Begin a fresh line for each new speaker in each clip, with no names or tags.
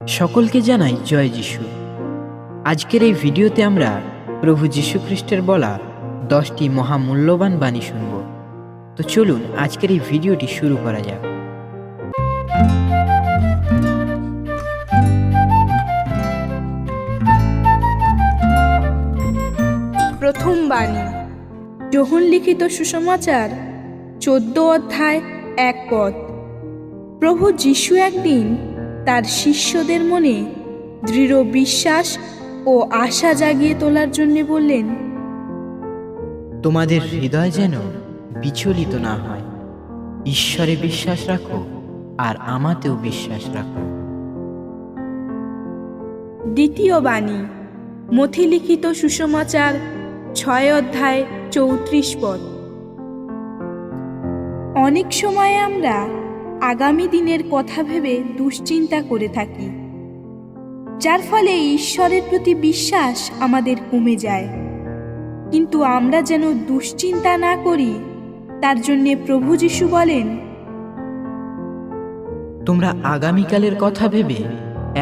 সকলকে জানাই জয় যিশু। আজকের এই ভিডিওতে আমরা প্রভু যীশু খ্রিস্টের বলা 10টি মহামূল্যবান বাণী শুনব। তো চলুন আজকের এই ভিডিওটি শুরু করা যাক।
প্রথম বাণী, যোহন লিখিত সুসমাচার 14 অধ্যায় 1 পদ। প্রভু যীশু একদিন তার শিষ্যদের মনে দৃঢ় বিশ্বাস ও আশা জাগিয়ে তোলার জন্য বললেন,
তোমাদের হৃদয় যেন বিচলিত না হয়। ঈশ্বরে বিশ্বাস রাখো আর আমাতেও বিশ্বাস রাখো।
দ্বিতীয় বাণী, মথি লিখিত সুসমাচার 6 অধ্যায় 34 পদ। অনেক সময় আমরা আগামী দিনের কথা ভেবে দুশ্চিন্তা করে থাকি, যার ফলে ঈশ্বরের প্রতি বিশ্বাস আমাদের কমে যায়। কিন্তু আমরা যেন দুশ্চিন্তা না করি, তার জন্য প্রভু যীশু বলেন,
তোমরা আগামীকালের কথা ভেবে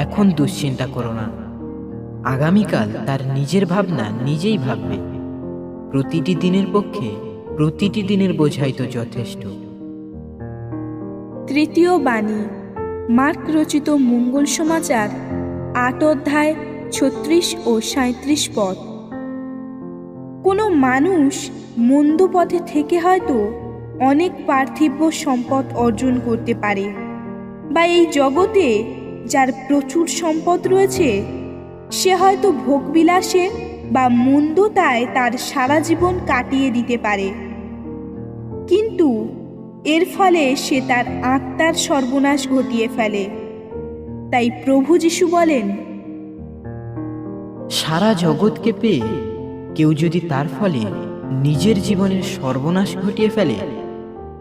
এখন দুশ্চিন্তা করো না। আগামীকাল তার নিজের ভাবনা নিজেই ভাববে। প্রতিটি দিনের পক্ষে প্রতিটি দিনের বোঝাই তো যথেষ্ট।
তৃতীয় বাণী, মার্ক রচিত মঙ্গল সমাচার 8 অধ্যায় 36 ও 37 পদ। কোনো মানুষ মন্দ পথে থেকে হয়তো অনেক পার্থিব সম্পদ অর্জন করতে পারে, বা এই জগতে যার প্রচুর সম্পদ রয়েছে সে হয়তো ভোগবিলাসে বা মন্দতায় তার সারা জীবন কাটিয়ে দিতে পারে, কিন্তু এর ফলে সে তার আত্মার সর্বনাশ ঘটিয়ে ফেলে। তাই প্রভু যীশু বলেন,
সারা জগৎকে পেয়ে কেউ যদি তার ফলে নিজের জীবনের সর্বনাশ ঘটিয়ে ফেলে,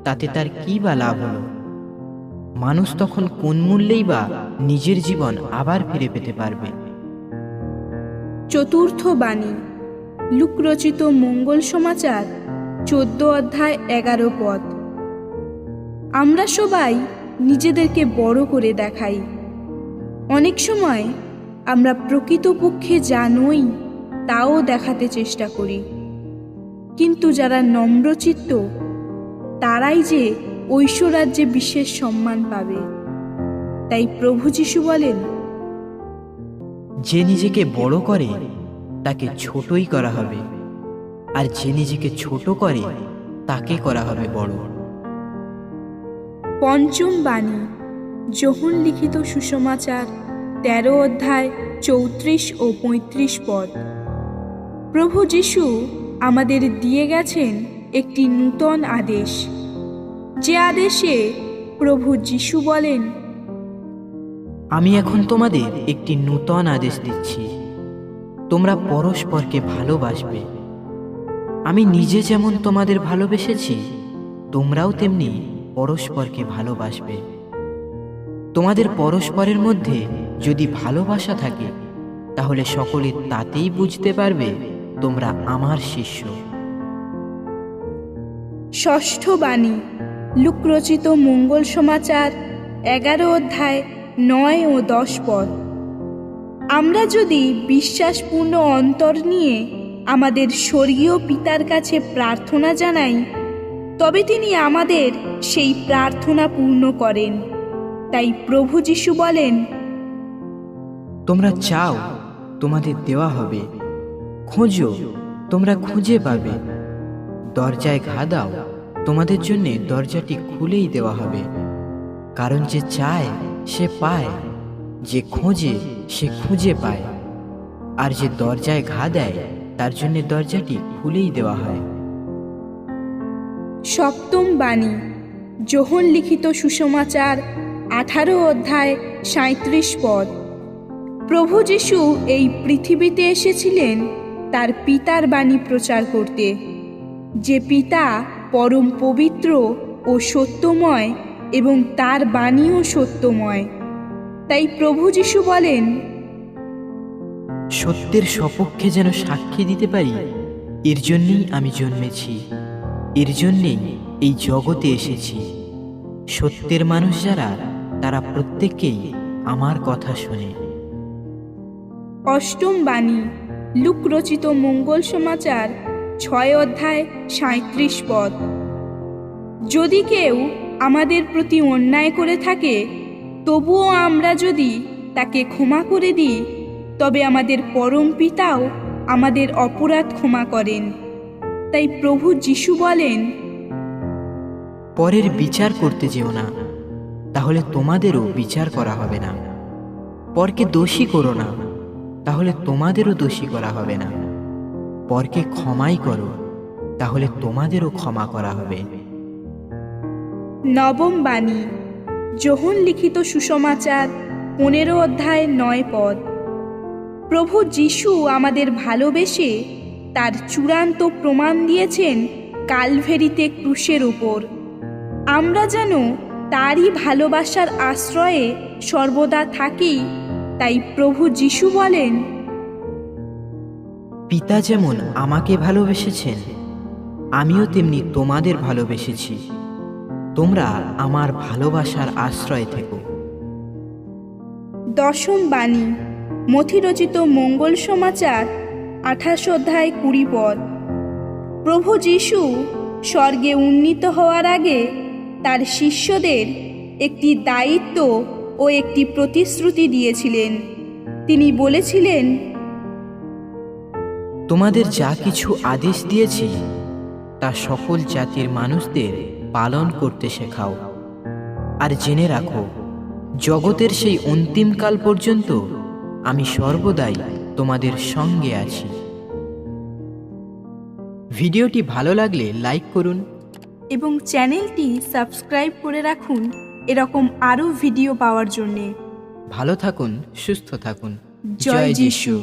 তাতে তার কি বা লাভ হলো? মানুষ তখন কোন মূল্যেই বা নিজের জীবন আবার ফিরে পেতে পারবে?
চতুর্থ বাণী, লূক রচিত মঙ্গল সমাচার 14 অধ্যায় 11 পদ। আমরা সবাই নিজেদেরকে বড় করে দেখাই। অনেক সময় আমরা প্রকৃতপক্ষে যা নই তাও দেখাতে চেষ্টা করি, কিন্তু যারা নম্রচিত্ত তারাই যে ঐশ্বরাজ্যে বিশেষ সম্মান পাবে। তাই প্রভু যীশু বলেন,
যে নিজেকে বড় করে তাকে ছোটই করা হবে, আর যে নিজেকে ছোট করে তাকে করা হবে বড়।
পঞ্চম বাণী, যোহন লিখিত সুসমাচার 13 অধ্যায় 34 ও 35 পদ। প্রভু যীশু আমাদের দিয়ে গেছেন একটি নূতন আদেশ, যে আদেশে প্রভু যীশু বলেন,
আমি এখন তোমাদের একটি নূতন আদেশ দিচ্ছি, তোমরা পরস্পরকে ভালোবাসবে। আমি নিজে যেমন তোমাদের ভালোবেসেছি, তোমরাও তেমনি পরস্পরকে ভালোবাসবে। তোমাদের পরস্পরের মধ্যে যদি ভালোবাসা থাকে, তাহলে সকলে তাতেই বুঝতে পারবে তোমরা আমার শিষ্য।
ষষ্ঠ বাণী, লূক রচিত মঙ্গল সমাচার 11 অধ্যায় 9 ও 10 পদ। আমরা যদি বিশ্বাসপূর্ণ অন্তর নিয়ে আমাদের স্বর্গীয় পিতার কাছে প্রার্থনা জানাই, তবে তিনি আমাদের সেই প্রার্থনা পূর্ণ করেন। তাই প্রভু যীশু বলেন,
তোমরা চাও, তোমাদের দেওয়া হবে। খোঁজো, তোমরা খুঁজে পাবে। দরজায় ঘা দাও, তোমাদের জন্য দরজাটি খুলেই দেওয়া হবে। কারণ যে চায় সে পায়, যে খোঁজে সে খুঁজে পায়, আর যে দরজায় ঘা দেয় তার জন্য দরজাটি খুলেই দেওয়া হয়।
সপ্তম বাণী, যোহন লিখিত সুসমাচার 18 অধ্যায় 37 পদ। প্রভু যীশু এই পৃথিবীতে এসেছিলেন তার পিতার বাণী প্রচার করতে, যে পিতা পরম পবিত্র ও সত্যময়, এবং তার বাণীও সত্যময়। তাই প্রভু যীশু বলেন,
সত্যের সপক্ষে যেন সাক্ষী দিতে পারি, এর জন্যেই আমি জন্মেছি, এর জন্যেই এই জগতে এসেছি। সত্যের মানুষ যারা, তারা প্রত্যেককেই আমার কথা শুনে।
অষ্টম বাণী, লূক রচিত মঙ্গল সমাচার 6 অধ্যায় 37 পদ। যদি কেউ আমাদের প্রতি অন্যায় করে থাকে, তবুও আমরা যদি তাকে ক্ষমা করে দিই, তবে আমাদের পরম পিতাও আমাদের অপরাধ ক্ষমা করেন। তাই প্রভু যিশু বলেন,
পরের বিচার করতে যেও না, তাহলে তোমাদেরও বিচার করা হবে না। পরকে দোষী করো না, তাহলে তোমাদেরও দোষী করা হবে না। পরকে ক্ষমাই করো, তাহলে তোমাদেরও ক্ষমা করা হবে।
নবম বাণী, যোহন লিখিত সুসমাচার 15 অধ্যায় 9 পদ। প্রভু যিশু আমাদের ভালোবেসে তার চূড়ান্ত প্রমাণ দিয়েছেন কালভেরিতে ক্রুশের উপর। আমরা যেন তারই ভালোবাসার আশ্রয়ে সর্বদা থাকি। তাই প্রভু যিশু বলেন,
পিতা যেমন আমাকে ভালোবেসেছেন, আমিও তেমনি তোমাদের ভালোবেসেছি। তোমরা আমার ভালোবাসার আশ্রয় থেকো।
দশম বাণী, মথি রচিত মঙ্গল সমাচার 28 অধ্যায় 20 পদ। প্রভু যিশু স্বর্গে উন্নীত হওয়ার আগে তার শিষ্যদের একটি দায়িত্ব ও একটি প্রতিশ্রুতি দিয়েছিলেন। তিনি বলেছিলেন,
তোমাদের যা কিছু আদেশ দিয়েছি তা সকল জাতির মানুষদের পালন করতে শেখাও। আর জেনে রাখো, জগতের সেই অন্তিমকাল পর্যন্ত আমি সর্বদাই তোমাদের সঙ্গে আছি। ভিডিওটি ভালো লাগলে লাইক করুন
এবং চ্যানেলটি সাবস্ক্রাইব করে রাখুন এরকম আরও ভিডিও পাওয়ার জন্যে।
ভালো থাকুন, সুস্থ থাকুন।
জয় যিশু।